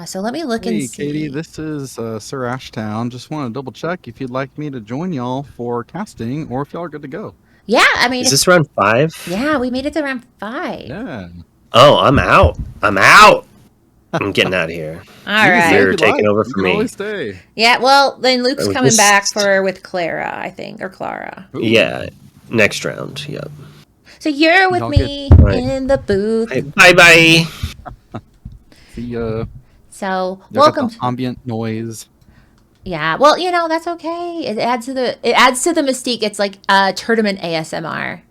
So let me look and Hey, Katie, see. this is SirAshtown. Just want to double check if you'd like me to join y'all for casting or if y'all are good to go. Yeah, I mean, Is this round 5? yeah, we made it to round 5. Yeah. Oh, I'm out. I'm out. I'm getting out of here. All You can stay if right. You're you'd taking like. over You for can me. always stay. Yeah, well, then Luke's Was coming this? back for with Clara, I think, or Clara. Ooh. Yeah, next round. Yep. So you're with Y'all get me All right. in the booth. Bye bye. the So y'all got the welcome. ambient noise. Yeah, well, that's okay. It adds to the mystique. It's like tournament ASMR.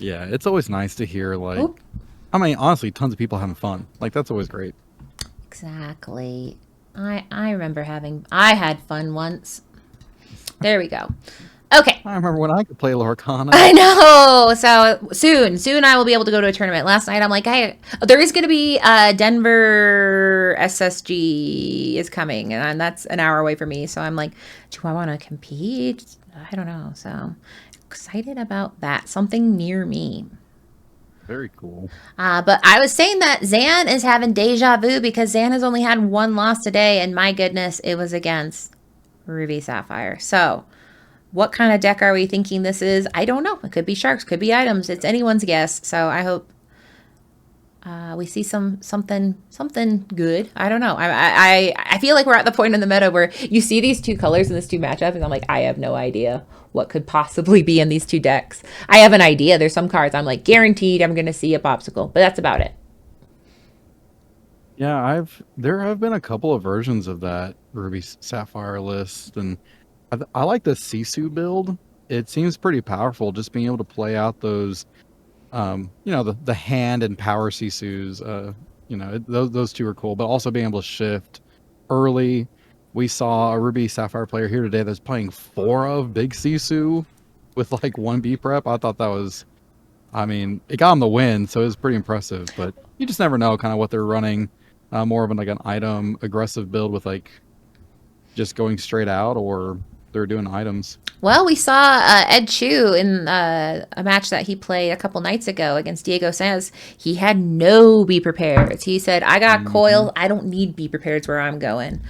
Yeah, it's always nice to hear Oop. I mean, honestly, tons of people having fun. Like that's always great. Exactly. I remember I had fun once. There we go. Okay. I remember when I could play Lorcana. I know. So soon I will be able to go to a tournament. Last night I'm like, hey, there is going to be Denver SSG is coming, and that's an hour away from me. So I'm like, do I want to compete? I don't know. So excited about that. Something near me. Very cool. But I was saying that Zan is having deja vu because Zan has only had one loss today, and my goodness, it was against Ruby Sapphire. So what kind of deck are we thinking this is? I don't know. It could be sharks, could be items. It's anyone's guess. So I hope we see something good. I don't know. I feel like we're at the point in the meta where you see these two colors in this two matchups, and I'm like, I have no idea what could possibly be in these two decks. I have an idea. There's some cards I'm like guaranteed I'm going to see a popsicle, but that's about it. Yeah, there have been a couple of versions of that Ruby Sapphire list, and I like the Sisu build. It seems pretty powerful, just being able to play out those, the hand and power Sisus. Those two are cool, but also being able to shift early. We saw a Ruby Sapphire player here today that's playing 4 of Big Sisu with like 1 B prep. I thought that was, I mean, it got him the win, so it was pretty impressive. But you just never know kind of what they're running. More of an item aggressive build with like just going straight out, or they're doing items. Well, we saw Ed Chu in a match that he played a couple nights ago against Diego Sanz. He had no be prepared. He said, I got coil. I don't need be prepared where I'm going.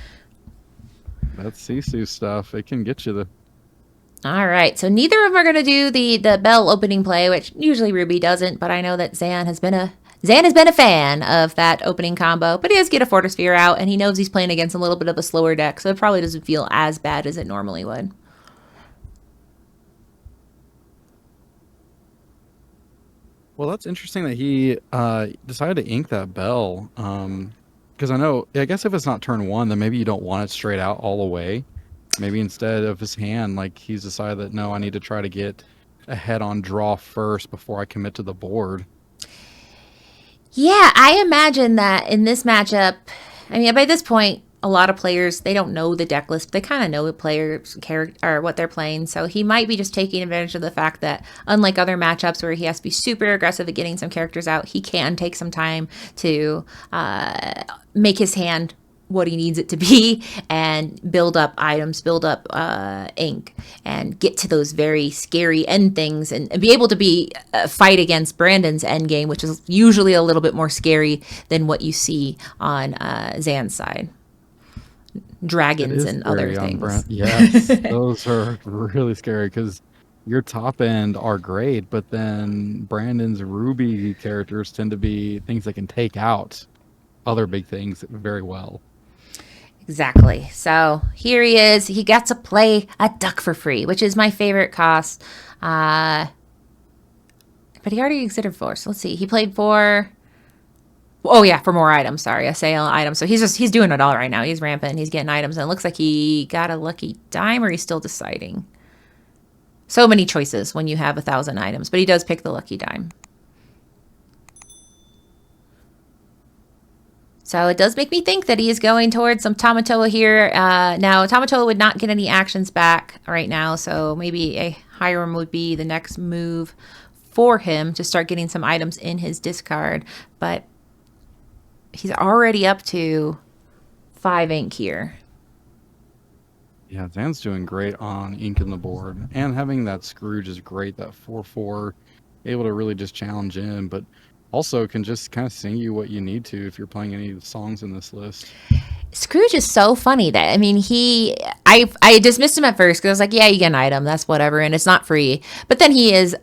That's Sisu stuff. It can get you the. All right. So neither of them are going to do the bell opening play, which usually Ruby doesn't. But I know that Zan has been a fan of that opening combo. But he does get a Fortisphere out, and he knows he's playing against a little bit of a slower deck, so it probably doesn't feel as bad as it normally would. Well, that's interesting that he decided to ink that bell. Because I guess if it's not turn 1, then maybe you don't want it straight out all the way. Maybe instead of his hand, like he's decided that no, I need to try to get ahead on draw first before I commit to the board. Yeah, I imagine that in this matchup, I mean, by this point, a lot of players, they don't know the deck list. They kind of know the player's character or what they're playing. So he might be just taking advantage of the fact that unlike other matchups where he has to be super aggressive at getting some characters out, he can take some time to make his hand what he needs it to be and build up items, build up ink, and get to those very scary end things and be able to be fight against Brandon's end game, which is usually a little bit more scary than what you see on Zan's side. Dragons and other things. Yes, those are really scary because your top end are great, but then Brandon's Ruby characters tend to be things that can take out other big things very well. Exactly. So here he is. He got to play a duck for free, which is my favorite cost. But he already considered 4. So let's see. He played for. Oh yeah, for more items. Sorry, a sale item. So he's doing it all right now. He's rampant. He's getting items, and it looks like he got a lucky dime, or he's still deciding. So many choices when you have 1,000 items, but he does pick the lucky dime. So it does make me think that he is going towards some Tamatoa here. Now, Tamatoa would not get any actions back right now, so maybe a Hiram would be the next move for him to start getting some items in his discard. But he's already up to 5 ink here. Yeah, Zan's doing great on inking the board. And having that Scrooge is great, that 4/4, able to really just challenge in. But also can just kind of sing you what you need to if you're playing any of the songs in this list. Scrooge is so funny that, I mean, I dismissed him at first because I was like, yeah, you get an item, that's whatever, and it's not free. But then he's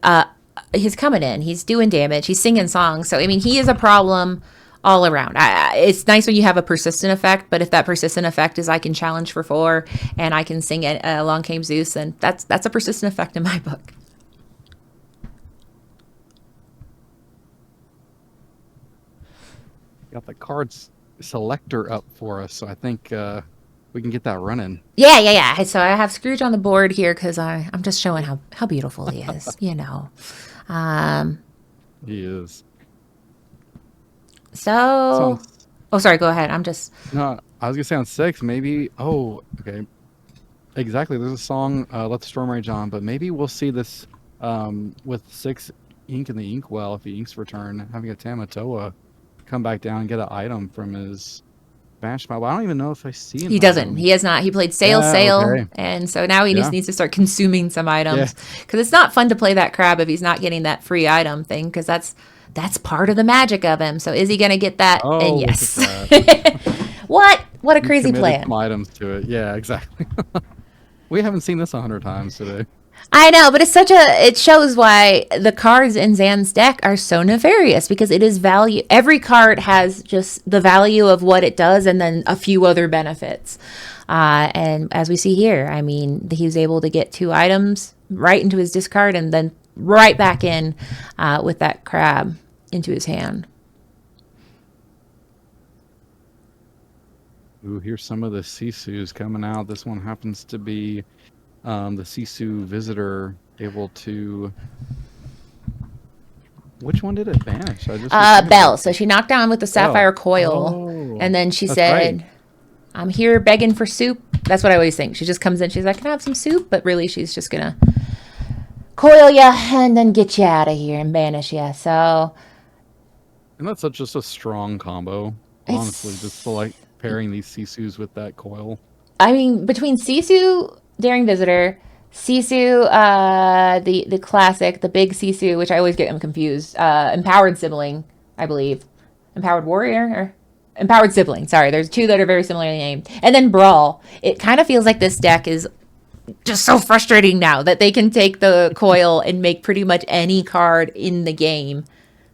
coming in, he's doing damage, he's singing songs. So, I mean, he is a problem all around. It's nice when you have a persistent effect, but if that persistent effect is I can challenge for 4 and I can sing it, Along Came Zeus, then that's a persistent effect in my book. Got the cards selector up for us, so I think we can get that running. Yeah. So I have Scrooge on the board here because I'm just showing how beautiful he is, you know. He is. So, sorry, go ahead. No, I was gonna say on 6, maybe. Oh, okay. Exactly. There's a song, "Let the Storm Rage On," but maybe we'll see this with 6 Ink in the Inkwell if he inks return, having a Tamatoa come back down and get an item from his bash spot. Well, I don't even know if I see him. He doesn't. He has not. He played Sail, Okay. and so now he just needs to start consuming some items because it's not fun to play that crab if he's not getting that free item thing because that's part of the magic of him. So is he going to get that? Oh, and yes. What a crazy plan. Some items to it. Yeah, exactly. We haven't seen this 100 times today. I know, but it shows why the cards in Zan's deck are so nefarious because it is value. Every card has just the value of what it does and then a few other benefits. And as we see here, I mean, he was able to get 2 items right into his discard and then right back in with that crab into his hand. Ooh, here's some of the Sisus coming out. This one happens to be the Sisu Visitor able to... Which one did it banish? Belle. So she knocked down with the Sapphire Coil, and then she said, right. "I'm here begging for soup." That's what I always think. She just comes in, she's like, "Can I have some soup?" But really, she's just gonna coil ya and then get you out of here and banish ya. So, and that's just a strong combo. Honestly, just like pairing these Sisus with that coil. I mean, between Sisu, Daring Visitor, Sisu, the classic, the big Sisu, which I always get them confused. Empowered Sibling, I believe. Empowered Warrior or Empowered Sibling. Sorry, there's 2 that are very similarly named. And then Brawl. It kind of feels like this deck is just so frustrating now that they can take the coil and make pretty much any card in the game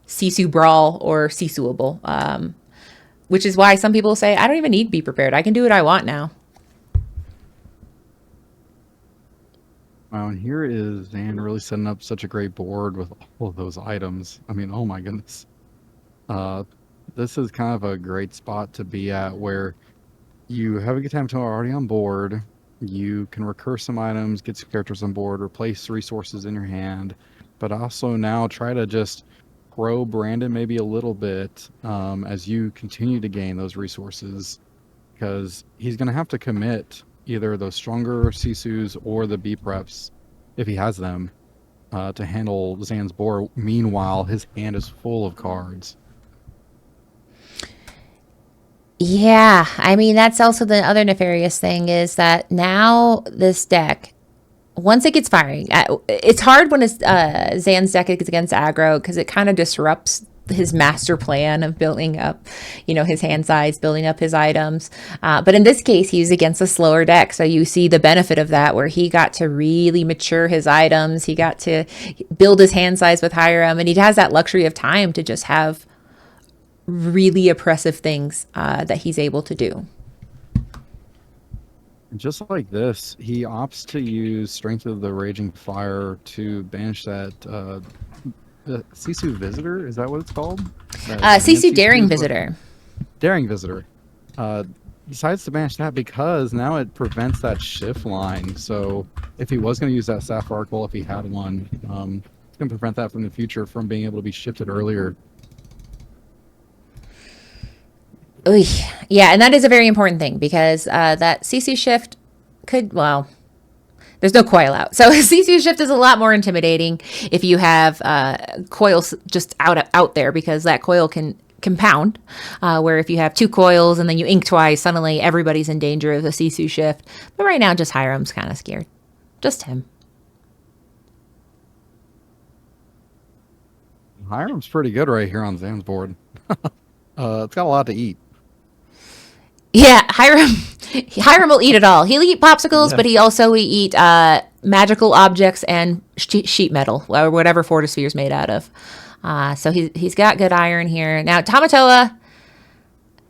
Sisu Brawl or Sisuable. Which is why some people say, I don't even need Be Prepared. I can do what I want now. Wow, and here is Zan really setting up such a great board with all of those items. I mean, oh my goodness. This is kind of a great spot to be at where you have a good time already on board. You can recur some items, get some characters on board, replace resources in your hand, but also now try to just grow Brandon maybe a little bit as you continue to gain those resources, because he's going to have to commit either those stronger Sisus or the B preps, if he has them, to handle Zan's board. Meanwhile, his hand is full of cards. Yeah, I mean, that's also the other nefarious thing is that now this deck, once it gets firing, it's hard when it's Zan's deck is against aggro because it kind of disrupts his master plan of building up, his hand size, building up his items. But in this case, he's against a slower deck. So you see the benefit of that where he got to really mature his items. He got to build his hand size with Hiram, and he has that luxury of time to just have really oppressive things that he's able to do. Just like this, he opts to use Strength of the Raging Fire to banish that Sisu Visitor. Is that what it's called? Sisu Daring Visitor. Daring Visitor. Decides to banish that because now it prevents that shift line. So if he was going to use that Sapphire Coil, if he had one, it's going to prevent that from the future from being able to be shifted earlier. Yeah, and that is a very important thing because that CC shift there's no coil out. So CC shift is a lot more intimidating if you have coils just out there because that coil can compound, where if you have 2 coils and then you ink twice, suddenly everybody's in danger of a CC shift. But right now, just Hiram's kind of scared. Just him. Hiram's pretty good right here on Zan's board. It's got a lot to eat. Yeah, Hiram will eat it all. He'll eat popsicles, Yeah. but he also will eat magical objects and sheet metal, or whatever Fortisphere is made out of. So he's got good iron here. Now, Tamatoa,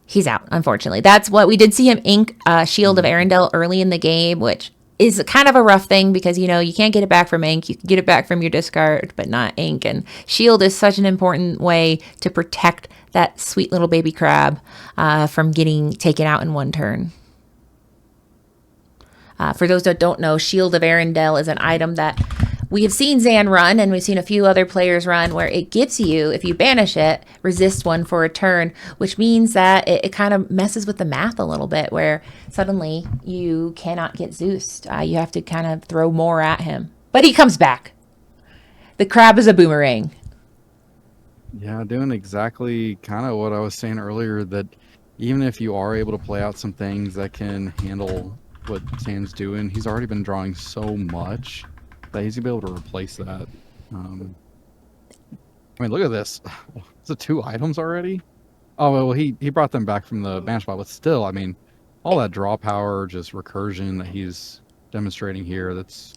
he's out, unfortunately. That's what we did see him ink Shield of Arendelle early in the game, which is kind of a rough thing because, you know, you can't get it back from ink. You can get it back from your discard, but not ink. And Shield is such an important way to protect that sweet little baby crab from getting taken out in one turn. For those that don't know, Shield of Arendelle is an item that we have seen Zan run, and we've seen a few other players run, where it gives you, if you banish it, resist one for a turn, which means that it kind of messes with the math a little bit, where suddenly you cannot get Zeused. You have to kind of throw more at him. But he comes back. The crab is a boomerang. Yeah, doing exactly kind of what I was saying earlier, that even if you are able to play out some things that can handle what Zan's doing, he's already been drawing so much that he's gonna be able to replace that. I mean, look at this. Is it 2 items already? Oh, well, he brought them back from the banish spot, but still, I mean, all that draw power, just recursion that he's demonstrating here, it's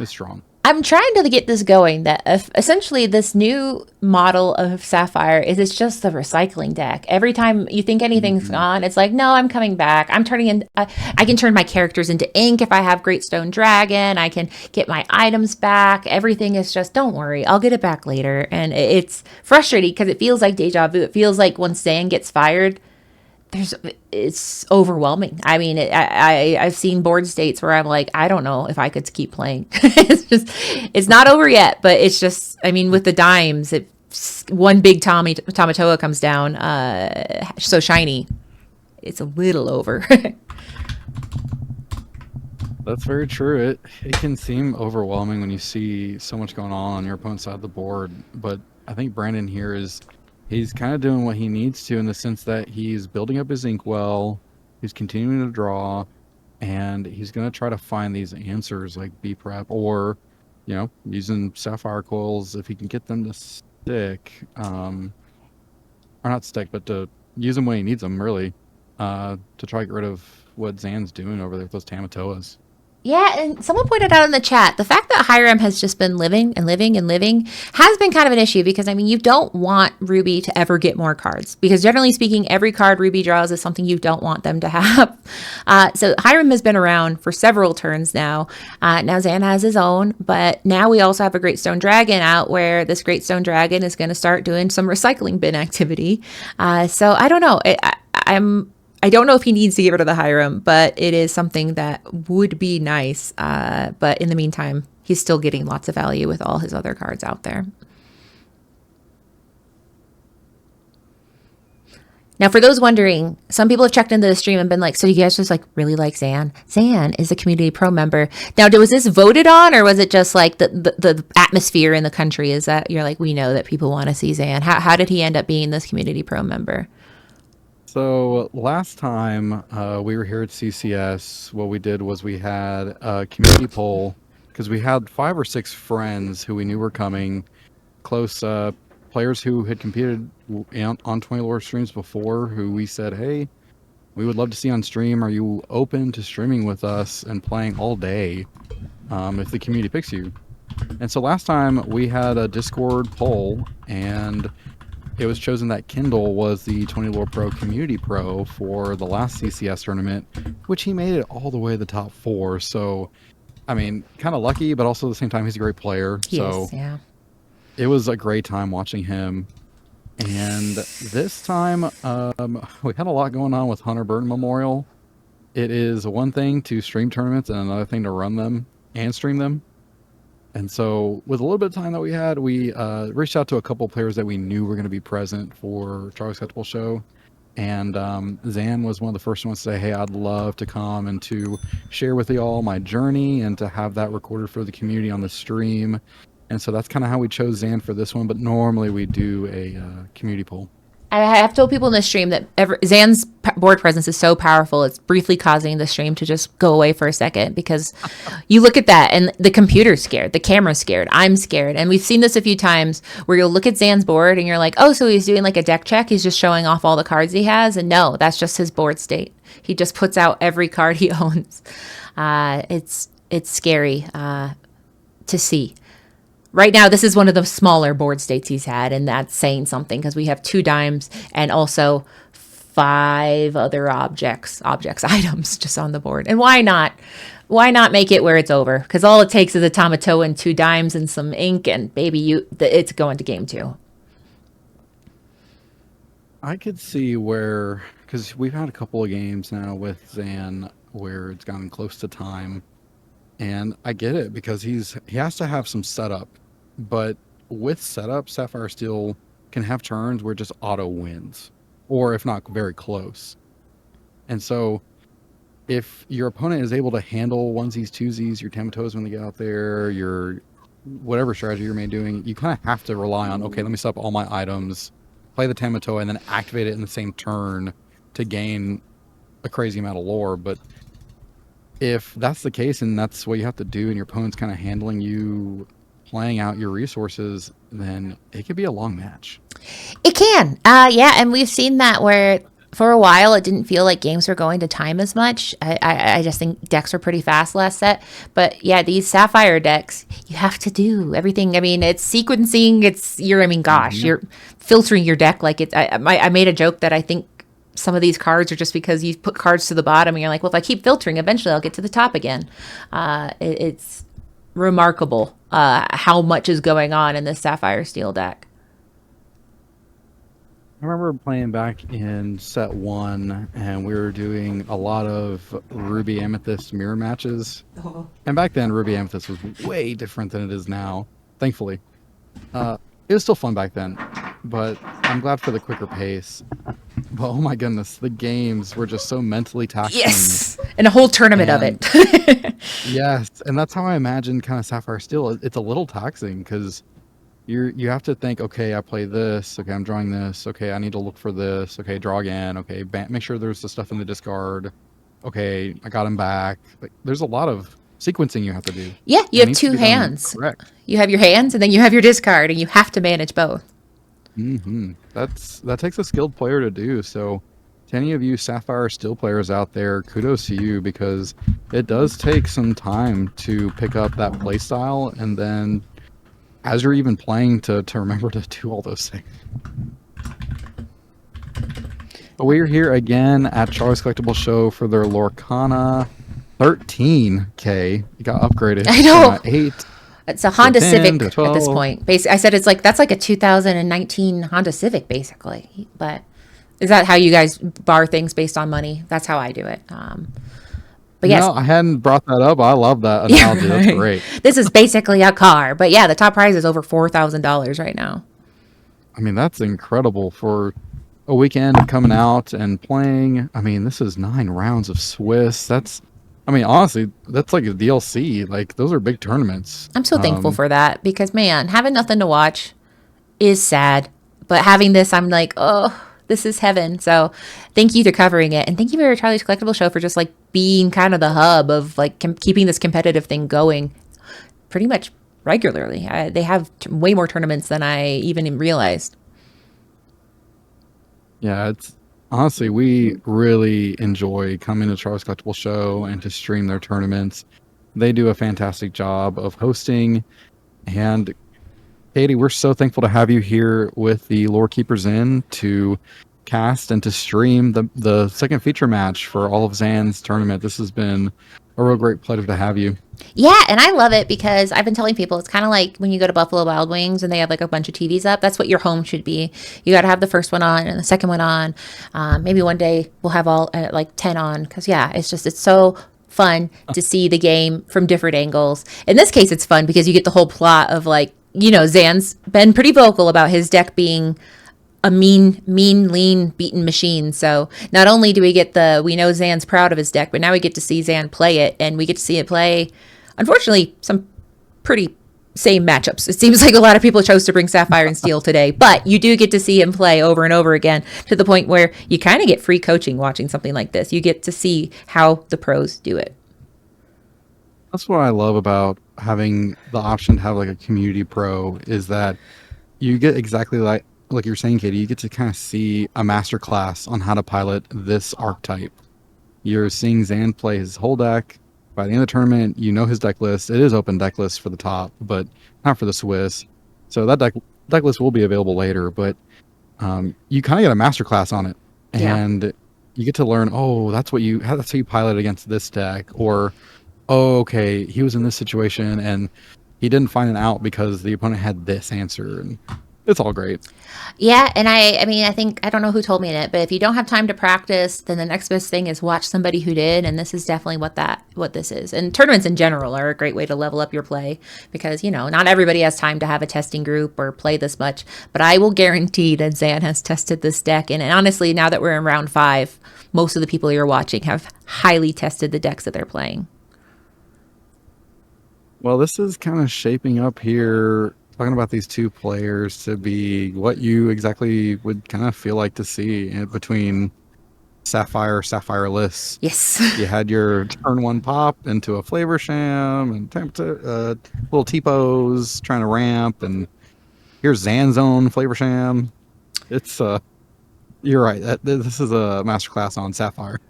strong. I'm trying to get this going, that essentially this new model of Sapphire is it's just the recycling deck. Every time you think anything's gone, it's like, no, I'm coming back. I'm turning in, I can turn my characters into ink if I have Great Stone Dragon. I can get my items back. Everything is just, don't worry, I'll get it back later. And it's frustrating because it feels like deja vu. It feels like when Zan gets fired, it's overwhelming. I mean, I've seen board states where I'm like, I don't know if I could keep playing. It's not over yet, but it's just, I mean, with the dimes, one big Tamatoa comes down, so shiny, it's a little over. That's very true. It can seem overwhelming when you see so much going on your opponent's side of the board, but I think Brandon here he's kind of doing what he needs to, in the sense that he's building up his inkwell, he's continuing to draw, and he's going to try to find these answers like B-Prep, or, you know, using Sapphire Coils if he can get them to stick, or not stick, but to use them when he needs them, really, to try to get rid of what Zan's doing over there with those Tamatoas. Yeah, and someone pointed out in the chat, the fact that Hiram has just been living and living and living has been kind of an issue, because, I mean, you don't want Ruby to ever get more cards, because generally speaking, every card Ruby draws is something you don't want them to have. So Hiram has been around for several turns now. Now Zan has his own, but now we also have a Great Stone Dragon out, where this Great Stone Dragon is going to start doing some recycling bin activity. So I don't know. I don't know if he needs to get rid of the Hiram, but it is something that would be nice. But in the meantime, he's still getting lots of value with all his other cards out there. Now, for those wondering, some people have checked into the stream and been like, so you guys just like really like Zan? Zan is a Community Pro member. Now, was this voted on, or was it just like the atmosphere in the country is that you're like, we know that people want to see Zan? How did he end up being this Community Pro member? So last time we were here at CCS, what we did was we had a community poll, because we had 5 or 6 friends who we knew were coming, close players who had competed on 20 Lore streams before, who we said, hey, we would love to see on stream. Are you open to streaming with us and playing all day if the community picks you? And so last time we had a Discord poll, and it was chosen that Kindle was the 20 Lore Pro Community Pro for the last CCS tournament, which he made it all the way to the top 4. So, I mean, kind of lucky, but also at the same time, he's a great player. Yes, yeah. It was a great time watching him. And this time, we had a lot going on with Hunter Burton Memorial. It is one thing to stream tournaments and another thing to run them and stream them. And so with a little bit of time that we had, we reached out to a couple players that we knew were going to be present for Charlie's Collectible Show. And Zan was one of the first ones to say, hey, I'd love to come and to share with you all my journey and to have that recorded for the community on the stream. And so that's kind of how we chose Zan for this one. But normally we do a community poll. I have told people in the stream that Zan's board presence is so powerful, it's briefly causing the stream to just go away for a second, because you look at that and the computer's scared, the camera's scared, I'm scared. And we've seen this a few times where you'll look at Zan's board and you're like, oh, so he's doing like a deck check. He's just showing off all the cards he has. And no, that's just his board state. He just puts out every card he owns. It's scary to see. Right now, this is one of the smaller board states he's had, and that's saying something, because we have 2 dimes and also 5 other items just on the board. And why not? Why not make it where it's over? Because all it takes is a tomato and 2 dimes and some ink, and baby, it's going to game 2. I could see where, because we've had a couple of games now with Zan where it's gotten close to time. And I get it, because he has to have some setup. But with setup, Sapphire Steel can have turns where it just auto wins, or if not, very close. And so if your opponent is able to handle onesies, twosies, your Tamatoes when they get out there, your whatever strategy you're doing, you kind of have to rely on, okay, let me set up all my items, play the Tamato, and then activate it in the same turn to gain a crazy amount of lore. But if that's the case and that's what you have to do, and your opponent's kind of handling you, playing out your resources, then it could be a long match. It can. Yeah, and we've seen that where for a while it didn't feel like games were going to time as much. I just think decks were pretty fast last set. But yeah, these Sapphire decks, you have to do everything. I mean, it's sequencing. You're filtering your deck like it's. I made a joke that I think some of these cards are just because you put cards to the bottom and you're like, well, if I keep filtering, eventually I'll get to the top again. It's remarkable how much is going on in this Sapphire Steel deck. I remember playing back in set 1, and we were doing a lot of Ruby Amethyst mirror matches. And back then, Ruby Amethyst was way different than it is now, thankfully. It was still fun back then, but I'm glad for the quicker pace. But oh my goodness, the games were just so mentally taxing. Yes, and a whole tournament of it. Yes, and that's how I imagine kind of Sapphire Steel. It's a little taxing, because you have to think, okay, I play this, okay, I'm drawing this, okay, I need to look for this, okay, draw again, okay, make sure there's the stuff in the discard, okay, I got him back. Like, there's a lot of sequencing you have to do. Yeah, you have 2 hands. Correct. You have your hands, and then you have your discard, and you have to manage both. Mm-hmm. That takes a skilled player to do. So to any of you Sapphire Steel players out there, kudos to you, because it does take some time to pick up that play style, and then as you're even playing to remember to do all those things. But we're here again at Charlie's Collectible Show for their Lorcana 13K. You got upgraded. I know. 8. It's a Honda 10 Civic to at 12. this point. I said that's like a 2019 Honda Civic, basically. But is that how you guys bar things based on money? That's how I do it. But yes. No, I hadn't brought that up. I love that analogy. Yeah, right. That's great. This is basically a car. But yeah, the top prize is over $4,000 right now. I mean, that's incredible for a weekend of coming out and playing. I mean, this is 9 rounds of Swiss. Honestly, that's like a DLC. Like, those are big tournaments. I'm so thankful for that, because, man, having nothing to watch is sad. But having this, I'm like, oh, this is heaven. So thank you for covering it. And thank you for Charlie's Collectible Show for just, like, being kind of the hub of, like, keeping this competitive thing going pretty much regularly. They have way more tournaments than I even realized. Yeah, honestly, we really enjoy coming to Charlie's Collectible Show and to stream their tournaments. They do a fantastic job of hosting. And Katie, we're so thankful to have you here with the Lorekeepers in to cast and to stream the second feature match for all of Zan's tournament. This has been a real great pleasure to have you. Yeah, and I love it because I've been telling people it's kind of like when you go to Buffalo Wild Wings and they have like a bunch of TVs up. That's what your home should be. You got to have the first one on and the second one on. Maybe one day we'll have all like 10 on, because yeah, it's so fun to see the game from different angles. In this case, it's fun because you get the whole plot of, like, you know, Zan's been pretty vocal about his deck being a mean, lean, beaten machine. So not only do we know Zan's proud of his deck, but now we get to see Zan play it, and we get to see it play, unfortunately, some pretty same matchups. It seems like a lot of people chose to bring Sapphire and Steel today, but you do get to see him play over and over again to the point where you kind of get free coaching watching something like this. You get to see how the pros do it. That's what I love about having the option to have like a community pro is that you get exactly like you're saying, Katie, you get to kind of see a master class on how to pilot this archetype. You're seeing Zan play his whole deck. By the end of the tournament, you know his deck list. It is open deck list for the top, but not for the Swiss. So that deck list will be available later, but you kind of get a master class on it. And you get to learn, oh, that's how you pilot against this deck, or oh, okay, he was in this situation and he didn't find an out because the opponent had this answer, and it's all great. Yeah, and I mean, I think, I don't know who told me it, but if you don't have time to practice, then the next best thing is watch somebody who did, and this is definitely what this is. And tournaments in general are a great way to level up your play because, you know, not everybody has time to have a testing group or play this much, but I will guarantee that Zan has tested this deck, and honestly, now that we're in round 5, most of the people you're watching have highly tested the decks that they're playing. Well, this is kind of shaping up here, talking about these two players, to be what you exactly would kind of feel like to see between Sapphireless. Yes. You had your turn 1 pop into a Flavor Sham and little T-pose trying to ramp, and here's Zan's own Flavor Sham. It's you're right. This is a masterclass on Sapphire.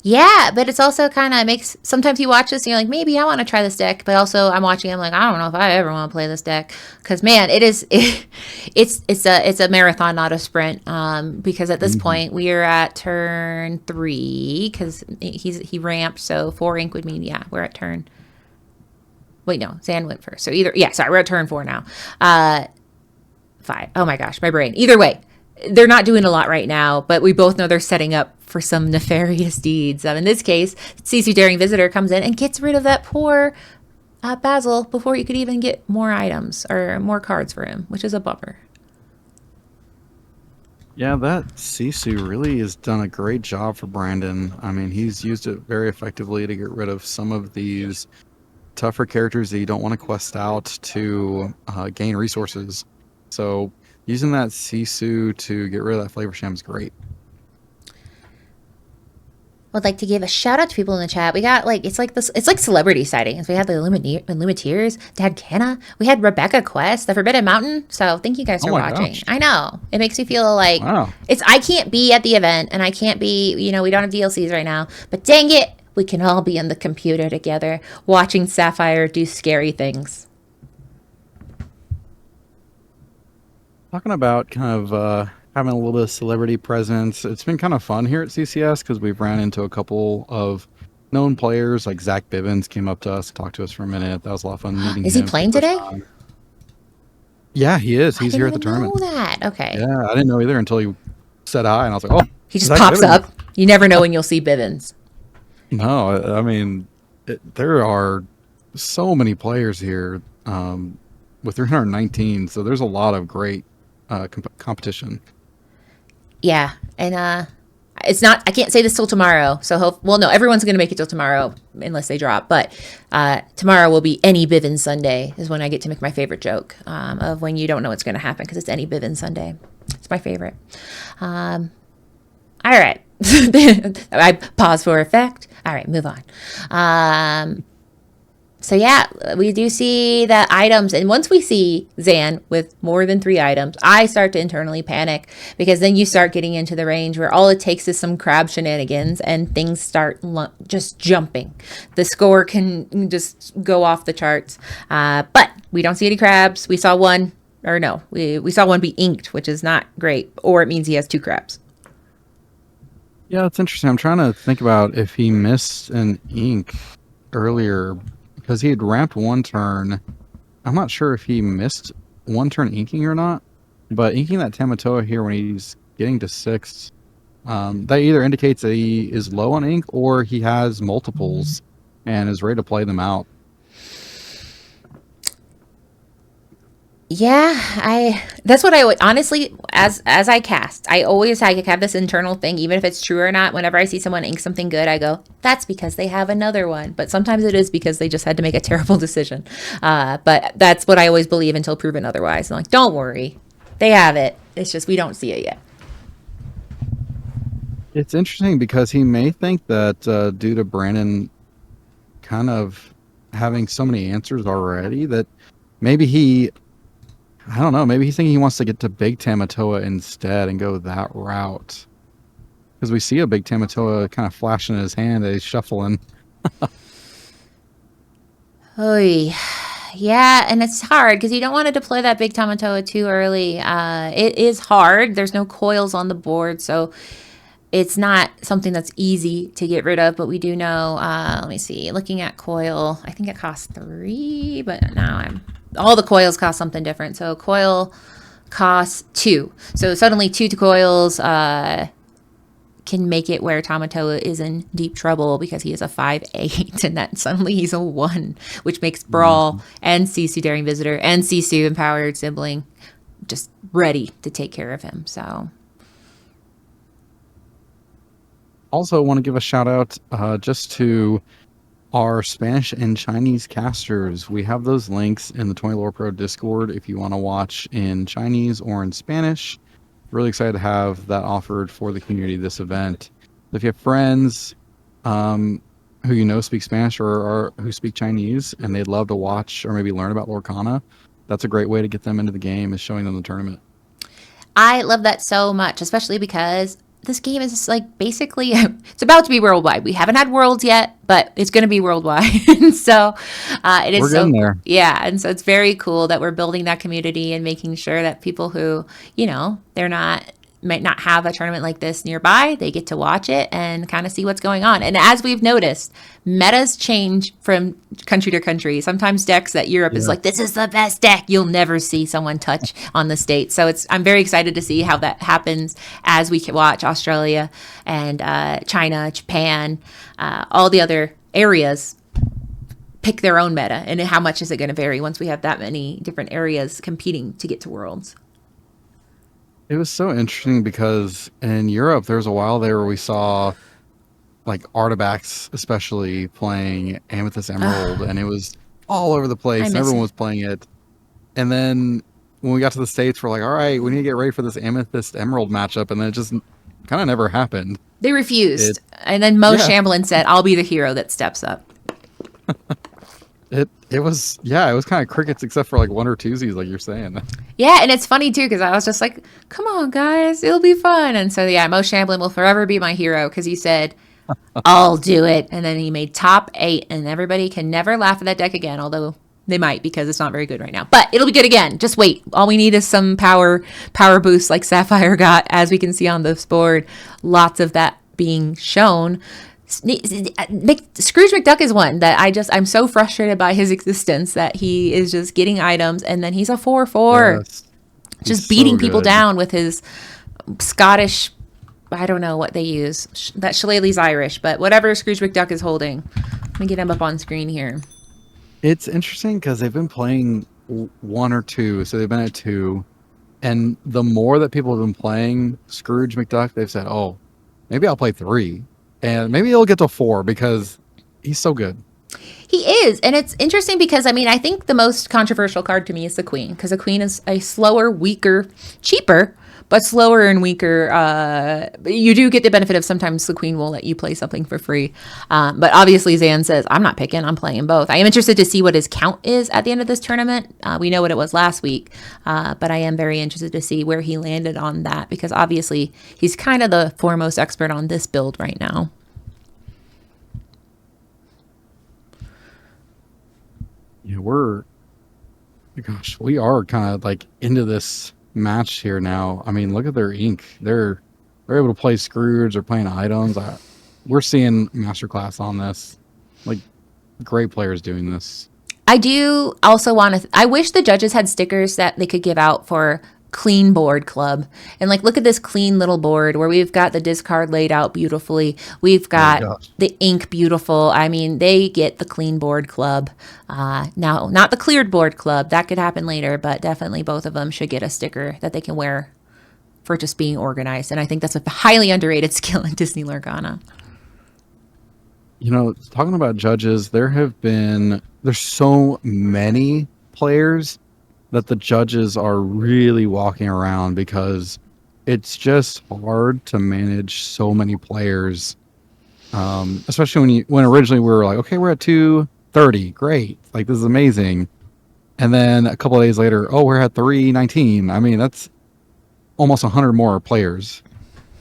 Yeah, but it's also kind of makes, sometimes you watch this and you're like, maybe I want to try this deck, but also I'm watching, I'm like, I don't know if I ever want to play this deck, because man, it's a marathon, not a sprint. Because at this point we are at turn 3 because he ramped, so 4 ink would mean we're at turn. Wait, no, Zan went first, so we're at turn 4 now. 5. Oh my gosh, my brain. Either way. They're not doing a lot right now, but we both know they're setting up for some nefarious deeds. In this case, CC Daring Visitor comes in and gets rid of that poor Basil before you could even get more items or more cards for him, which is a bummer. Yeah, that Sisu really has done a great job for Brandon. I mean, he's used it very effectively to get rid of some of these tougher characters that you don't want to quest out to gain resources. So using that Sisu to get rid of that Flavor Sham is great. Would like to give a shout out to people in the chat. We got it's like celebrity sightings. We had the Illumineers, Dad Canna. We had Rebecca Quest, the Forbidden Mountain. So thank you guys for watching. Gosh. I know it makes me feel like I can't be at the event and I can't be, we don't have DLCs right now, but dang it, we can all be on the computer together watching Sapphire do scary things. Talking about kind of having a little bit of celebrity presence, it's been kind of fun here at CCS because we've ran into a couple of known players, like Zach Bivens came up to us, talked to us for a minute. That was a lot of fun meeting him. Is he playing today? Yeah, he is. He's here at the tournament. I didn't know that. Okay. Yeah, I didn't know either until you said hi, and I was like, oh. He just Zach pops Bivens up. You never know when you'll see Bivens. No, I mean, there are so many players here with 319, so there's a lot of great competition. Yeah, and it's not, I can't say this till tomorrow, so no, everyone's going to make it till tomorrow unless they drop, but tomorrow will be any Bivens Sunday is when I get to make my favorite joke of when you don't know what's going to happen because it's any Bivens Sunday. It's my favorite. All right. I pause for effect. All right, move on. So yeah, we do see the items, and once we see Zan with more than 3 items, I start to internally panic because then you start getting into the range where all it takes is some crab shenanigans and things start just jumping. The score can just go off the charts, but we don't see any crabs. We saw one, or no, we saw one be inked, which is not great, or it means he has 2 crabs. Yeah, it's interesting. I'm trying to think about if he missed an ink earlier because he had ramped 1 turn. I'm not sure if he missed 1 turn inking or not, but inking that Tamatoa here when he's getting to 6, that either indicates that he is low on ink or he has multiples and is ready to play them out. Yeah, that's what I would honestly, as I cast, I always have this internal thing, even if it's true or not. Whenever I see someone ink something good, I go, "That's because they have another one." But sometimes it is because they just had to make a terrible decision. But that's what I always believe until proven otherwise. I'm like, don't worry, they have it. It's just we don't see it yet. It's interesting because he may think that due to Brandon kind of having so many answers already, that maybe I don't know, maybe he's thinking he wants to get to Big Tamatoa instead and go that route. Because we see a Big Tamatoa kind of flashing in his hand as he's shuffling. Oy. Yeah, and it's hard because you don't want to deploy that big Tamatoa too early. It is hard. There's no coils on the board, so it's not something that's easy to get rid of, but we do know, let me see, looking at coil, I think it costs 3, but now all the coils cost something different. So coil costs 2. So suddenly 2 to coils can make it where Tamatoa is in deep trouble because he is a 5/8, and then suddenly he's a 1, which makes Brawl and Sisu Daring Visitor and Sisu Empowered Sibling just ready to take care of him. So Also, want to give a shout out just to our Spanish and Chinese casters. We have those links in the 20 Lore Pro Discord if you want to watch in Chinese or in Spanish. Really excited to have that offered for the community this event. If you have friends who you know speak Spanish or who speak Chinese and they'd love to watch or maybe learn about Lorcana, that's a great way to get them into the game, is showing them the tournament. I love that so much, especially because this game is like basically it's about to be worldwide. We haven't had worlds yet, but it's going to be worldwide. And so it is We're getting there. Yeah, and so it's very cool that we're building that community and making sure that people who, might not have a tournament like this nearby, they get to watch it and kind of see what's going on. And as we've noticed, metas change from country to country. Sometimes decks that Europe is like, this is the best deck you'll never see someone touch on the States. So I'm very excited to see how that happens as we watch Australia and China, Japan, all the other areas pick their own meta, and how much is it going to vary once we have that many different areas competing to get to Worlds. It was so interesting because in Europe, there was a while there where we saw like Artifacts, especially playing Amethyst Emerald, and it was all over the place. And everyone was playing it. And then when we got to the States, we're like, all right, we need to get ready for this Amethyst Emerald matchup. And then it just kind of never happened. They refused. And then Mo Shamblin said, I'll be the hero that steps up. It was kind of crickets except for like one or twosies, like you're saying. Yeah, and it's funny too because I was just like, come on guys, it'll be fun. And so Mo Shamblin will forever be my hero because he said, I'll do it. And then he made top 8, and everybody can never laugh at that deck again, although they might because it's not very good right now. But it'll be good again. Just wait. All we need is some power boost like Sapphire got, as we can see on this board. Lots of that being shown. Scrooge McDuck is one that I'm so frustrated by his existence that he is just getting items and then he's a 4/4, Yes. just beating people down with his Scottish, I don't know what they use, that Shillelagh's Irish, but whatever Scrooge McDuck is holding. Let me get him up on screen here. It's interesting because they've been playing 1 or 2, so they've been at 2, and the more that people have been playing Scrooge McDuck, they've said, oh, maybe I'll play 3. And maybe he'll get to 4 because he's so good. He is. And it's interesting because, I think the most controversial card to me is the Queen. Because the Queen is a slower, weaker, cheaper, but slower and weaker. You do get the benefit of sometimes the Queen will let you play something for free. But obviously Zan says, I'm not picking, I'm playing both. I am interested to see what his count is at the end of this tournament. We know what it was last week. But I am very interested to see where he landed on that. Because obviously he's kind of the foremost expert on this build right now. Yeah, we are kind of like into this match here now. I mean, look at their ink. They're able to play Scrooge. They're playing items. We're seeing masterclass on this. Like, great players doing this. I do also want to. I wish the judges had stickers that they could give out for clean board club. And like, look at this clean little board where we've got the discard laid out beautifully. We've got the ink beautiful. I mean, they get the clean board club. Now, not the cleared board club. That could happen later, but definitely both of them should get a sticker that they can wear for just being organized. And I think that's a highly underrated skill in Disney Lorcana. You know, talking about judges, there's so many players that the judges are really walking around because it's just hard to manage so many players. Especially when originally we were like, okay, we're at 230, great, like this is amazing. And then a couple of days later, oh, we're at 319. I mean, that's almost 100 more players.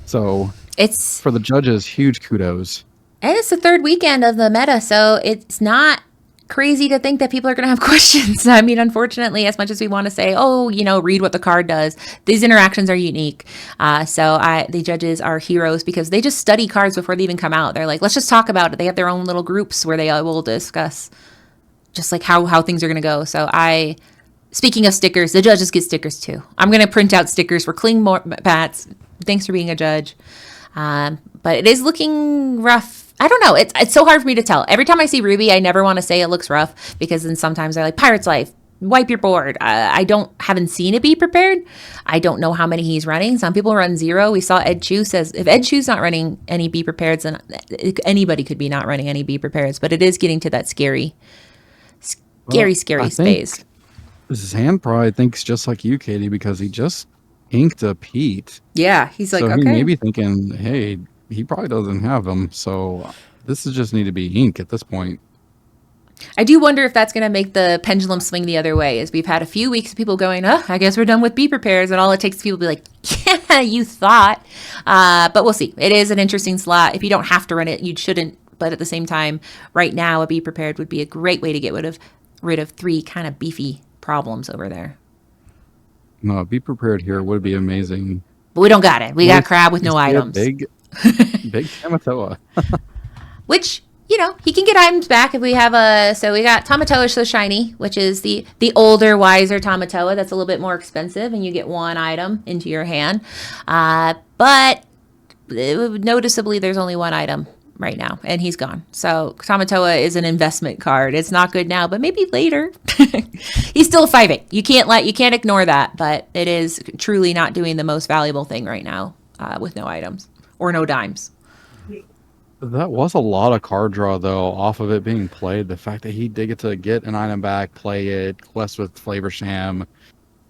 So it's for the judges, huge kudos. And it's the third weekend of the meta, so it's not crazy to think that people are going to have questions. I mean, unfortunately, as much as we want to say, oh, you know, read what the card does, these interactions are unique. The judges are heroes because they just study cards before they even come out. They're like, let's just talk about it. They have their own little groups where they will discuss just like how things are going to go. Speaking of stickers, the judges get stickers too. I'm going to print out stickers for Cling Bats. Thanks for being a judge. But it is looking rough. I don't know. It's so hard for me to tell. Every time I see Ruby, I never want to say it looks rough because then sometimes they're like, Pirate's Life, wipe your board. I haven't seen it be prepared. I don't know how many he's running. Some people run 0. We saw Ed Chu says if Ed Chu's not running any be prepared, then anybody could be not running any be prepared. But it is getting to that scary space. Zan probably thinks just like you, Katie, because he just inked a Pete. Yeah, he's like, so okay. He may be thinking, hey, he probably doesn't have them, so this is just need to be ink at this point. I do wonder if that's going to make the pendulum swing the other way, as we've had a few weeks of people going, I guess we're done with be prepares, and all it takes is people to be like, yeah, you thought. But we'll see. It is an interesting slot. If you don't have to run it, you shouldn't. But at the same time, right now, a be prepared would be a great way to get rid of 3 kind of beefy problems over there. No, be prepared here would be amazing. But we don't got it. We got Crab with no items. Big Tamatoa. Which, you know, he can get items back if we have so we got Tamatoa So Shiny, which is the older, wiser Tamatoa that's a little bit more expensive, and you get 1 item into your hand. But noticeably, there's only 1 item right now, and he's gone. So Tamatoa is an investment card. It's not good now, but maybe later. He's still a 5/8. You can't ignore that, but it is truly not doing the most valuable thing right now with no items or no dimes. That was a lot of card draw, though, off of it being played. The fact that he did get to get an item back, play it, quest with Flavor Sham.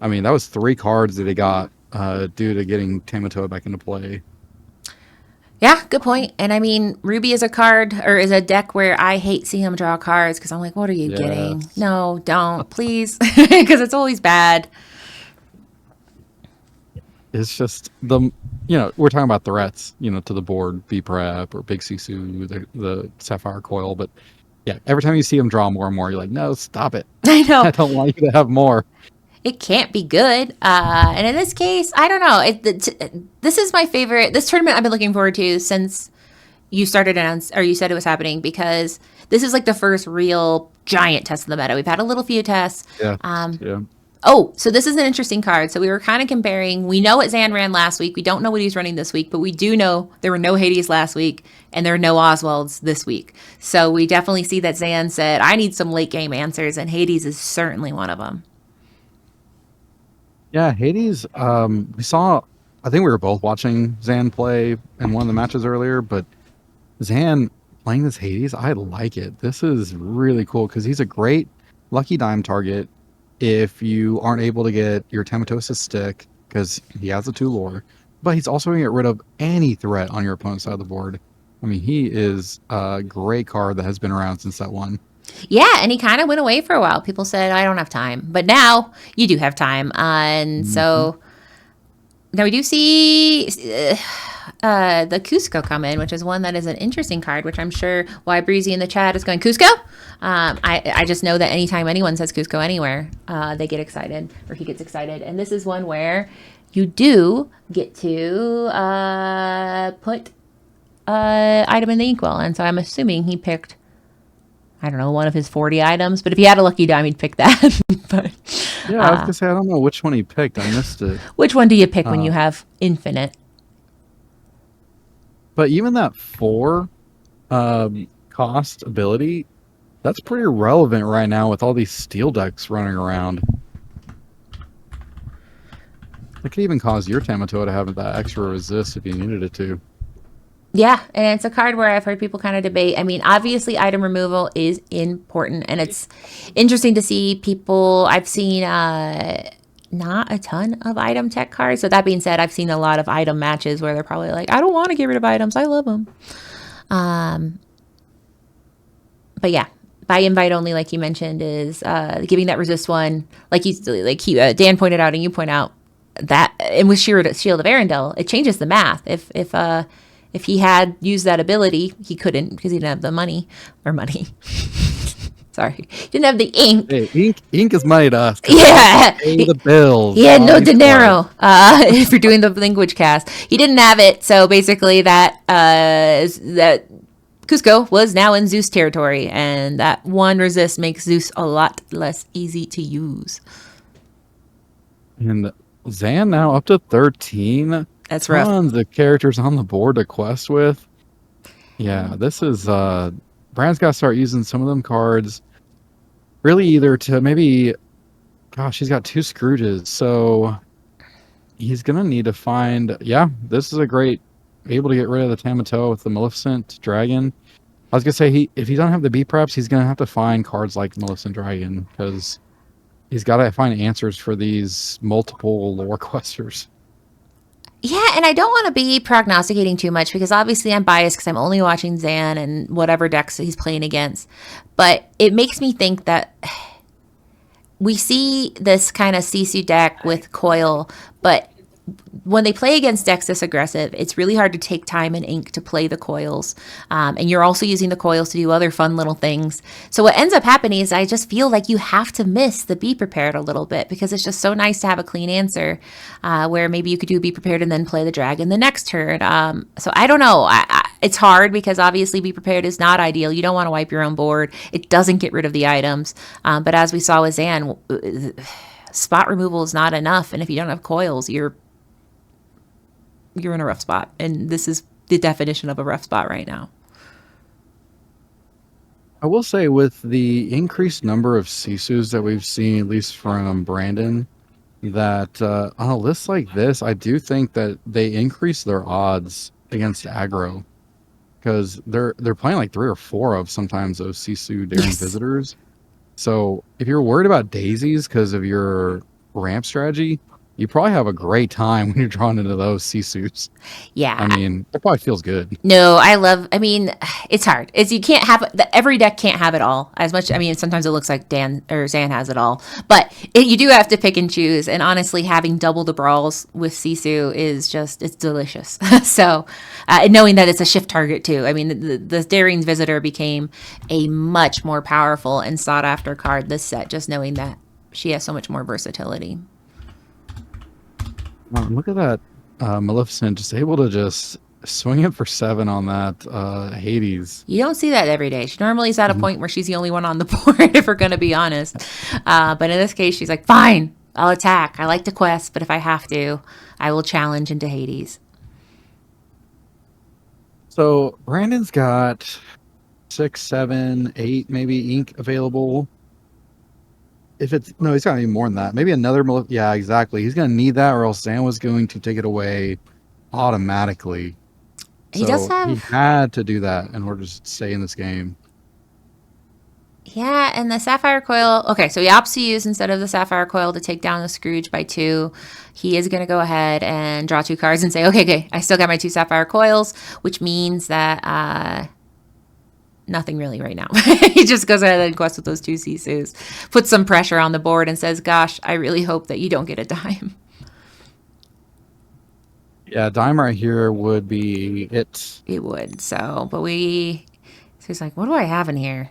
I mean, that was 3 cards that he got due to getting Tamatoa back into play. Yeah, good point. And I mean, Ruby is a deck where I hate seeing him draw cards because I'm like, what are you getting? No, don't, please, because it's always bad. It's just we're talking about threats, to the board, B-Prep or Big Sisu, the Sapphire Coil. But yeah, every time you see him draw more and more, you're like, no, stop it. I know. I don't want you to have more. It can't be good. And in this case, I don't know. This is my favorite. This tournament I've been looking forward to since you started or you said it was happening, because this is like the first real giant test of the meta. We've had a little few tests. Yeah. Oh, so this is an interesting card. So we were kind of comparing. We know what Zan ran last week. We don't know what he's running this week, but we do know there were no Hades last week and there are no Oswalds this week. So we definitely see that Zan said, I need some late game answers, and Hades is certainly one of them. Yeah, Hades, we saw, I think we were both watching Zan play in one of the matches earlier, but Zan playing this Hades, I like it. This is really cool because he's a great lucky dime target if you aren't able to get your Tamatosis stick because he has a 2 lore, but he's also going to get rid of any threat on your opponent's side of the board. I mean, he is a great card that has been around since that one. Yeah, and he kind of went away for a while. People said, I don't have time. But now you do have time. And so now we do see the Cusco come in, which is one that is an interesting card, which I'm sure why Breezy in the chat is going, Cusco? I just know that anytime anyone says Cusco anywhere, they get excited, or he gets excited. And this is one where you do get to put item in the inkwell. And so I'm assuming he picked, I don't know, one of his 40 items. But if he had a lucky dime, he'd pick that. But Yeah, I was gonna say I don't know which one he picked. I missed it. Which one do you pick when you have infinite? But even that 4 cost ability, that's pretty relevant right now with all these steel decks running around. It could even cause your Tamatoa to have that extra resist if you needed it to. Yeah, and it's a card where I've heard people kind of debate. I mean, obviously, item removal is important, and it's interesting to see people. I've seen not a ton of item tech cards. So that being said, I've seen a lot of item matches where they're probably like, I don't want to get rid of items. I love them. But yeah, by invite only, like you mentioned, is giving that resist one. Dan pointed out, and you point out that, and with Shield of Arendelle, it changes the math. If he had used that ability, he couldn't because he didn't have the money. Sorry, he didn't have the ink. Hey, ink is money to us. Yeah, pay the bills. He had no dinero if you're doing the language cast. He didn't have it, so basically that Cusco was now in Zeus territory, and that one resist makes Zeus a lot less easy to use. And Zan now up to 13. That's rough. Tons of characters on the board to quest with. Yeah, this is Brand's got to start using some of them cards. Really, either to maybe, gosh, he's got 2 Scrooges, so he's gonna need to find. Yeah, this is a great able to get rid of the Tamatoa with the Maleficent Dragon. I was gonna say if he doesn't have the B preps, he's gonna have to find cards like Maleficent Dragon because he's got to find answers for these multiple lore questers. Yeah, and I don't want to be prognosticating too much because obviously I'm biased because I'm only watching Zan and whatever decks he's playing against. But it makes me think that we see this kind of Sisu deck with Coil, but when they play against decks this aggressive, it's really hard to take time and ink to play the coils. And you're also using the coils to do other fun little things. So what ends up happening is I just feel like you have to miss the be prepared a little bit because it's just so nice to have a clean answer where maybe you could do be prepared and then play the dragon the next turn. So I don't know. It's hard because obviously be prepared is not ideal. You don't want to wipe your own board. It doesn't get rid of the items. But as we saw with Zan, spot removal is not enough. And if you don't have coils, you're in a rough spot, and this is the definition of a rough spot right now. I will say with the increased number of Sisus that we've seen, at least from Brandon, that on a list like this, I do think that they increase their odds against aggro because they're playing like 3 or 4 of sometimes those Sisu daring visitors. So if you're worried about daisies because of your ramp strategy, you probably have a great time when you're drawn into those Sisus. Yeah. I mean, it probably feels good. No, it's hard. You can't have every deck can't have it all as much. I mean, sometimes it looks like Dan or Zan has it all, but you do have to pick and choose. And honestly, having double the brawls with Sisu is it's delicious. So, knowing that it's a shift target too. I mean, the Daring Visitor became a much more powerful and sought after card this set, just knowing that she has so much more versatility. Look at that Maleficent just able to just swing it for 7 on that Hades. You don't see that every day. She normally is at a point where she's the only one on the board, if we're going to be honest. But in this case, she's like, fine, I'll attack. I like to quest, but if I have to, I will challenge into Hades. So Brandon's got 6, 7, 8 maybe ink available. If it's no, he's got to be more than that. Maybe another. Yeah, exactly. He's going to need that, or else Zan was going to take it away automatically. He does have. He had to do that in order to stay in this game. Yeah, and the Sapphire Coil. Okay, so he opts to use instead of the Sapphire Coil to take down the Scrooge by 2. He is going to go ahead and draw 2 cards and say, okay, I still got my 2 Sapphire Coils, which means that nothing really right now. He just goes ahead and quests with those 2 Sisus, puts some pressure on the board and says, gosh, I really hope that you don't get a dime. Yeah, dime right here would be it. It would. So he's like, what do I have in here?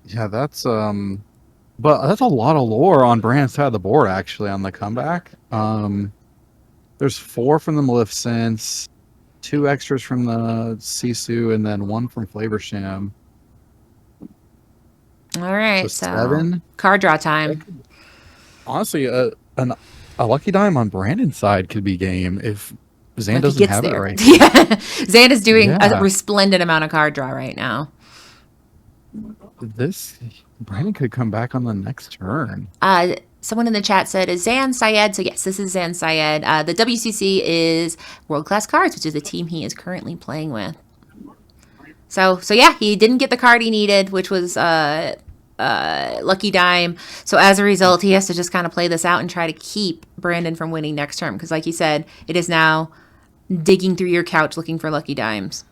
Yeah, that's but that's a lot of lore on Brand's side of the board actually on the comeback. There's 4 from the Maleficents, 2 extras from the Sisu, and then 1 from Flavorsham. All right, So so 7. card draw time. Honestly, a lucky dime on Brandon's side could be game if Zan If he doesn't gets have it there. right. Yeah. Zan is doing a Yeah. resplendent amount of card draw right now. This Brandon could come back on the next turn. Someone in the chat said, is Zan Syed? So yes, this is Zan Syed. The WCC is World Class Cards, which is the team he is currently playing with. So yeah, he didn't get the card he needed, which was Lucky Dime. So as a result, he has to just kind of play this out and try to keep Brandon from winning next term. Because like he said, it is now digging through your couch looking for Lucky Dimes.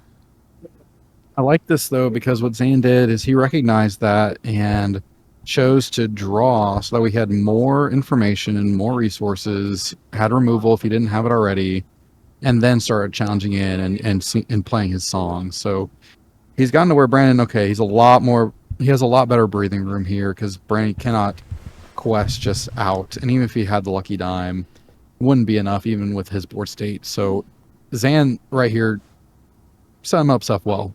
I like this though because what Zan did is he recognized that and chose to draw so that we had more information and more resources, had removal if he didn't have it already, and then started challenging in and playing his song. So he's gotten to where Brandon, okay, he has a lot better breathing room here because Brandon cannot quest just out. And even if he had the Lucky Dime, it wouldn't be enough even with his board state. So Zan right here set him up stuff well.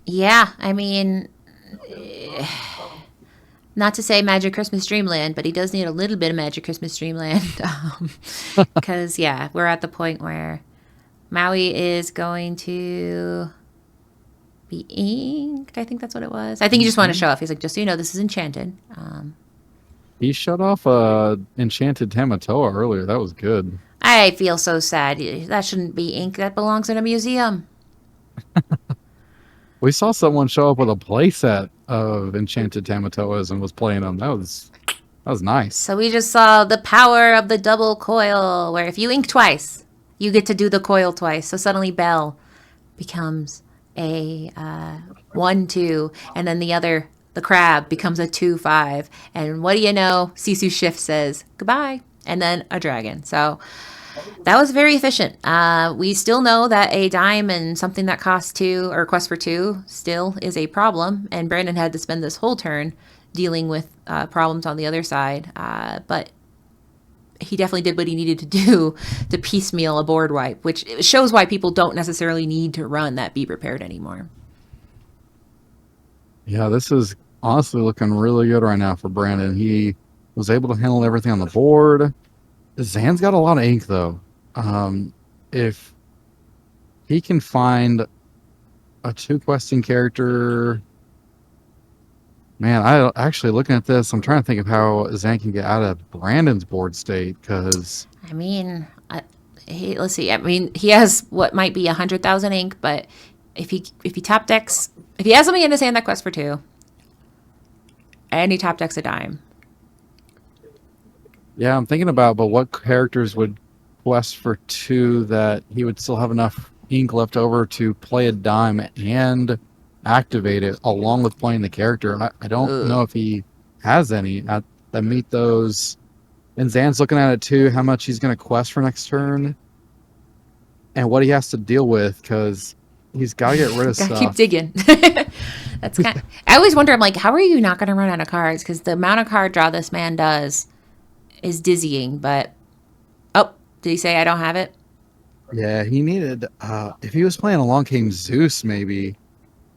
Yeah, I mean, not to say Magic Christmas Dreamland, but he does need a little bit of Magic Christmas Dreamland. Because, yeah, we're at the point where Maui is going to be inked. I think that's what it was. I think he just wanted to show off. He's like, just so you know, this is enchanted. He shut off Enchanted Tamatoa earlier. That was good. I feel so sad. That shouldn't be ink. That belongs in a museum. We saw someone show up with a playset of Enchanted Tamatoas and was playing them. That was nice. So we just saw the power of the double coil, where if you ink twice, you get to do the coil twice. So suddenly Belle becomes a 1/2, and then the crab becomes a 2/5. And what do you know? Sisu Shift says goodbye, and then a dragon. So that was very efficient. We still know that a dime and something that costs 2 or quest for 2 still is a problem. And Brandon had to spend this whole turn dealing with problems on the other side. But he definitely did what he needed to do to piecemeal a board wipe, which shows why people don't necessarily need to run that Be Prepared anymore. Yeah, this is honestly looking really good right now for Brandon. He was able to handle everything on the board. Zan's got a lot of ink, though. If he can find a 2 questing character... Man, actually looking at this, I'm trying to think of how Zan can get out of Brandon's board state, because... I mean, let's see. I mean, he has what might be 100,000 ink, but if he top decks... If he has something in his hand that quests for 2, and he top decks a dime... Yeah, I'm thinking about, but what characters would quest for 2 that he would still have enough ink left over to play a dime and activate it along with playing the character? I don't know if he has any that meet those. And Zan's looking at it too, how much he's going to quest for next turn and what he has to deal with, because he's got to get rid of stuff. Keep digging. That's kind. I always wonder. I'm like, how are you not going to run out of cards? Because the amount of card draw this man does is dizzying. But did he say I don't have it? Yeah, he needed. If he was playing Along Came Zeus, maybe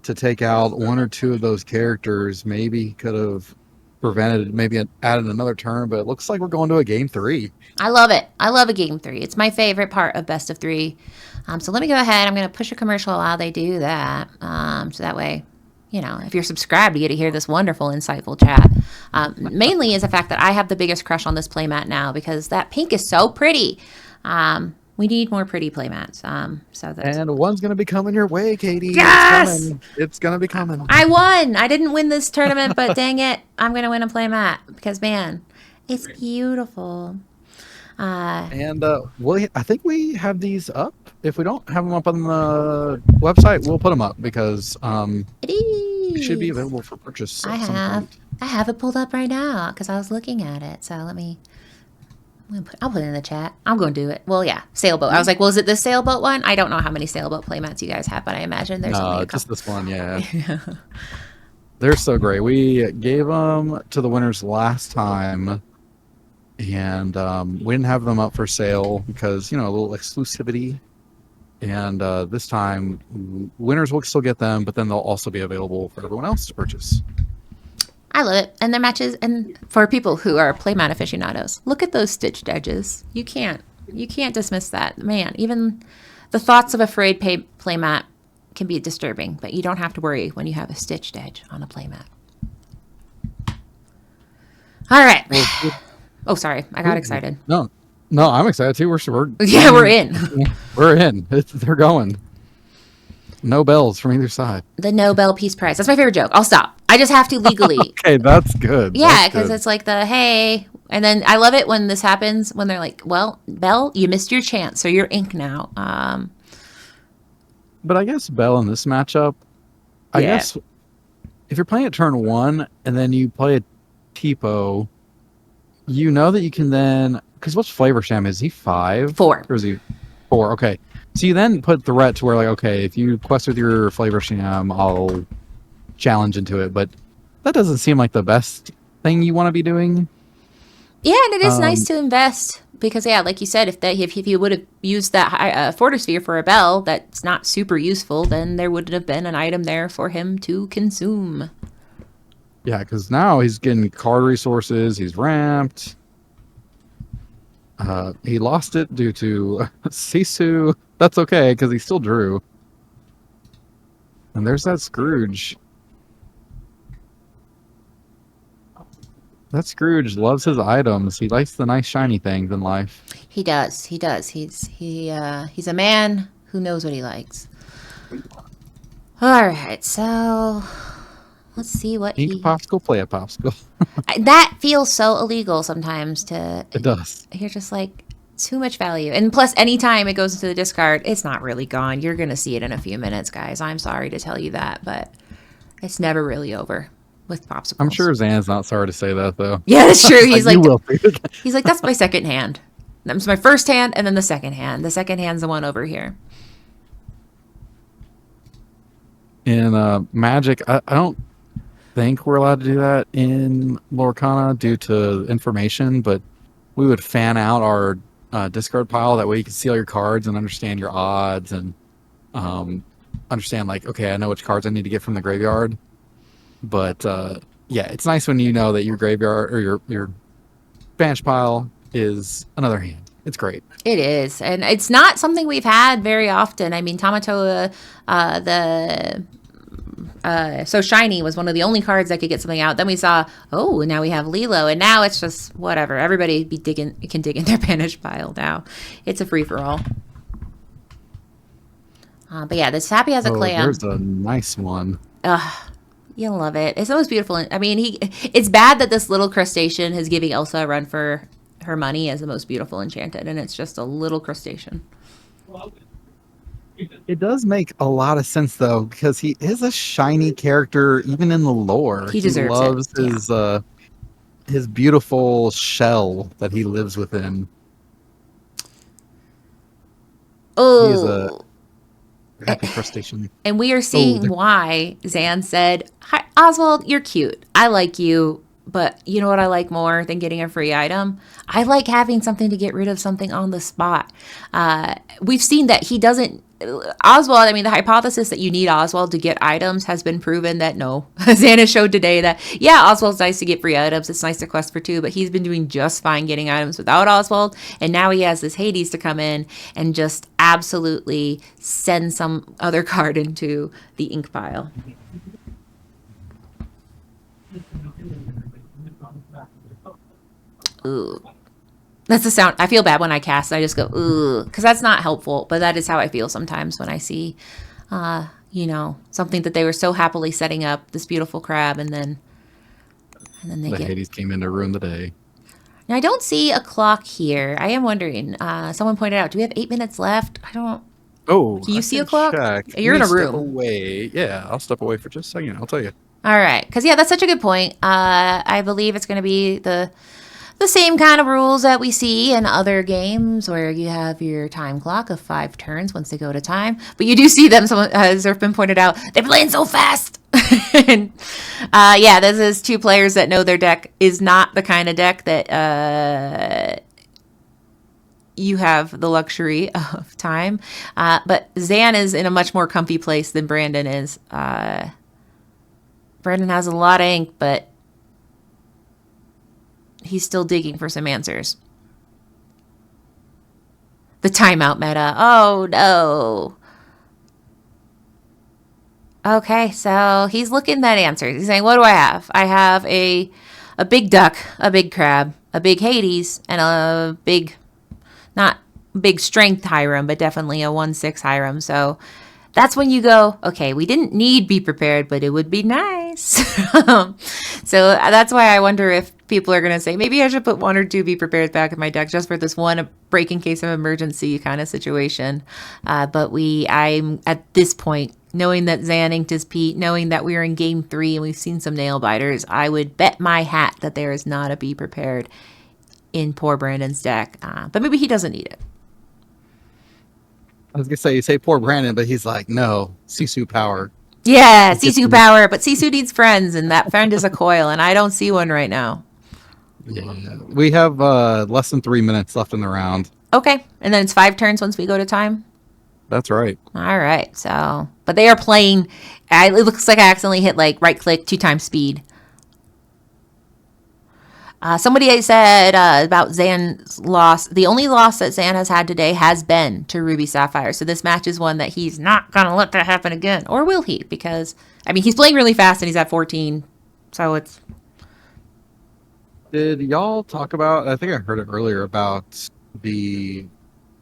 to take out 1 or 2 of those characters, maybe he could have prevented, maybe added another turn. But it looks like we're going to a game 3. I love it. I love a game 3. It's my favorite part of best of 3. So let me go ahead. I'm going to push a commercial while they do that. So that way, you know, if you're subscribed, you get to hear this wonderful, insightful chat. Mainly is the fact that I have the biggest crush on this playmat now because that pink is so pretty. We need more pretty playmats. And one's going to be coming your way, Katie. Yes! It's going to be coming. I won. I didn't win this tournament, but dang it, I'm going to win a playmat because, man, it's beautiful. I think we have these up. If we don't have them up on the website, we'll put them up because they should be available for purchase. I have it pulled up right now because I was looking at it. So I'll put it in the chat. I'm going to do it. Well, yeah, sailboat. I was like, well, is it this sailboat one? I don't know how many sailboat playmats you guys have, but I imagine there's only a couple. Just this one, yeah. They're so great. We gave them to the winners last time, and we didn't have them up for sale because, you know, a little exclusivity. And this time, winners will still get them, but then they'll also be available for everyone else to purchase. I love it. And their matches, and for people who are playmat aficionados, look at those stitched edges. You can't dismiss that. Man, even the thoughts of a frayed playmat can be disturbing, but you don't have to worry when you have a stitched edge on a playmat. All right. Oh, sorry. I got excited. No, I'm excited too. We're in. We're in. They're going. No bells from either side. The Nobel Peace Prize. That's my favorite joke. I'll stop. I just have to legally. Okay, that's good. Yeah, because it's like the hey. And then I love it when this happens, when they're like, well, Belle, you missed your chance, so you're ink now. But I guess Belle in this matchup, I guess if you're playing at turn 1 and then you play a Tipo, you know that you can then, because what's Flavor Sham? Is he 5? 4. Or is he 4? Okay. So you then put threat to where, like, okay, if you quest with your Flavor Sham, I'll challenge into it. But that doesn't seem like the best thing you want to be doing. Yeah, and it is nice to invest because, yeah, like you said, if you would have used that Fortisphere for a Bell that's not super useful, then there wouldn't have been an item there for him to consume. Yeah, because now he's getting card resources. He's ramped. He lost it due to Sisu. That's okay, because he still drew. And there's that Scrooge. That Scrooge loves his items. He likes the nice shiny things in life. He does. He's a man who knows what he likes. All right, so let's see what Ink popsicle, play a popsicle. That feels so illegal sometimes. It does. You're just like too much value, and plus, anytime it goes into the discard, it's not really gone. You're gonna see it in a few minutes, guys. I'm sorry to tell you that, but it's never really over with popsicles. I'm sure Zan's not sorry to say that, though. Yeah, that's true. He's like, you will. He's like, that's my second hand. That's my first hand, and then the second hand. The second hand's the one over here. In Magic, I don't think we're allowed to do that in Lorcana due to information, but we would fan out our discard pile. That way you can see all your cards and understand your odds and understand, like, okay, I know which cards I need to get from the graveyard. But yeah, it's nice when you know that your graveyard or your bench pile is another hand. It's great. It is, and it's not something we've had very often. I mean, Tamatoa, So Shiny was one of the only cards that could get something out. Then we saw, oh, now we have Lilo, and now it's just whatever. Everybody can dig in their banish pile now. It's a free for all. But yeah, this Happy has a clam. There's a nice one. You'll love it. It's the most beautiful. I mean, it's bad that this little crustacean is giving Elsa a run for her money as the most beautiful enchanted, and it's just a little crustacean. It does make a lot of sense, though, because he is a shiny character, even in the lore. He deserves it. His beautiful shell that he lives within. Oh. He's a happy crustacean. And we are seeing why Zan said, "Hi, Oswald, you're cute. I like you, but you know what I like more than getting a free item? I like having something to get rid of something on the spot." We've seen that he doesn't. Oswald, I mean, the hypothesis that you need Oswald to get items has been proven that no. Xana showed today that, yeah, Oswald's nice to get free items. It's nice to quest for 2, but he's been doing just fine getting items without Oswald. And now he has this Hades to come in and just absolutely send some other card into the ink pile. Ooh. That's the sound. I feel bad when I cast. I just go, ooh, because that's not helpful. But that is how I feel sometimes when I see, something that they were so happily setting up, this beautiful crab, and then they get. Hades came in to ruin the day. Now I don't see a clock here. I am wondering. Someone pointed out, do we have 8 minutes left? I don't. Oh, do you see a clock? Check. You're in a room. Step away. Yeah, I'll step away for just a second. I'll tell you. All right, because that's such a good point. I believe it's going to be the same kind of rules that we see in other games where you have your time clock of 5 turns once they go to time. But you do see them, someone has been pointed out, they're playing so fast. And this is 2 players that know their deck is not the kind of deck that you have the luxury of time. But Zan is in a much more comfy place than Brandon is. Brandon has a lot of ink, but he's still digging for some answers. The timeout meta. Oh, no. Okay, so he's looking at answers. He's saying, what do I have? I have a big duck, a big crab, a big Hades, and a big, not big strength Hiram, but definitely a 1/6 Hiram. So that's when you go, okay, we didn't need be prepared, but it would be nice. So that's why I wonder if people are going to say, maybe I should put 1 or 2 be prepared back in my deck just for this one break in case of emergency kind of situation. But I'm at this point, knowing that Zan inked his Pete, knowing that we're in game 3 and we've seen some nail biters, I would bet my hat that there is not a be prepared in poor Brandon's deck. But maybe he doesn't need it. I was gonna say, you say poor Brandon, but he's like, no, Sisu power. Yeah, Sisu power, but Sisu needs friends, and that friend is a coil, and I don't see one right now. Yeah. We have less than 3 minutes left in the round. Okay, and then it's 5 turns once we go to time? That's right. All right, so, but they are playing, it looks like I accidentally hit like right click 2 times speed. Somebody said about Zan's loss. The only loss that Zan has had today has been to Ruby Sapphire. So this match is one that he's not going to let that happen again. Or will he? Because, I mean, he's playing really fast and he's at 14. So it's... Did y'all talk about, I think I heard it earlier, about I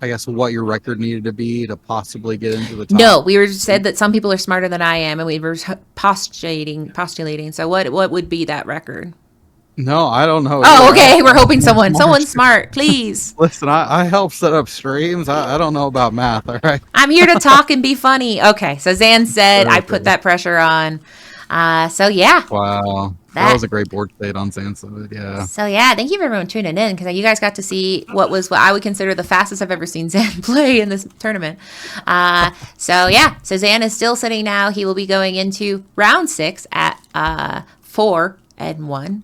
guess, what your record needed to be to possibly get into the top? No, we said that some people are smarter than I am, and we were postulating. So what would be that record? No, I don't know. Oh, okay. We're hoping someone's smart, please. Listen, I help set up streams. I don't know about math, all right? I'm here to talk and be funny. Okay, so Zan said I put that pressure on. So yeah. Wow. That was a great board state on Zan Syed, yeah. So yeah, thank you for everyone tuning in, because you guys got to see what I would consider the fastest I've ever seen Zan play in this tournament. So yeah, so Zan is still sitting now. He will be going into round 6 at 4-1.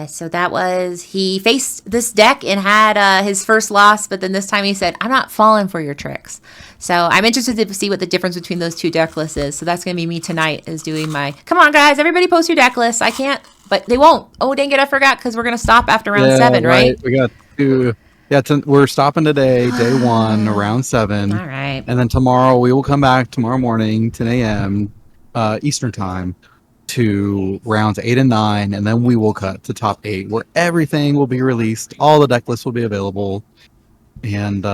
So that was, he faced this deck and had his first loss, but then this time he said, I'm not falling for your tricks. So I'm interested to see what the difference between those 2 deck lists is. So that's going to be me tonight, is doing my, come on guys, everybody post your deck lists. I can't, but they won't. Oh, dang it, I forgot, because we're going to stop after round 7, right? We got 2. Yeah, we're stopping today, day 1, round 7. All right. And then tomorrow, we will come back tomorrow morning, 10 a.m. Eastern time, to rounds 8 and 9, and then we will cut to top 8, where everything will be released. All the deck lists will be available. And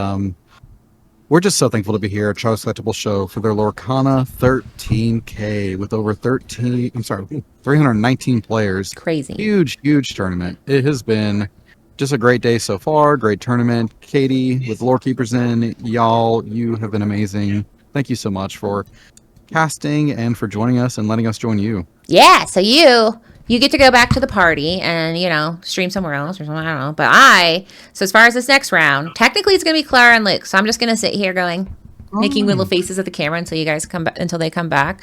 we're just so thankful to be here at Charles Collectible Show for their Lorcana 13K with over 319 players. Crazy. Huge tournament. It has been just a great day so far. Great tournament. Katie with Lorekeepers in. Y'all, you have been amazing. Thank you so much for casting and for joining us and letting us join you. Yeah, so you get to go back to the party and, stream somewhere else or something, I don't know. But so as far as this next round, technically it's going to be Clara and Luke. So I'm just going to sit here making little faces at the camera until you guys until they come back.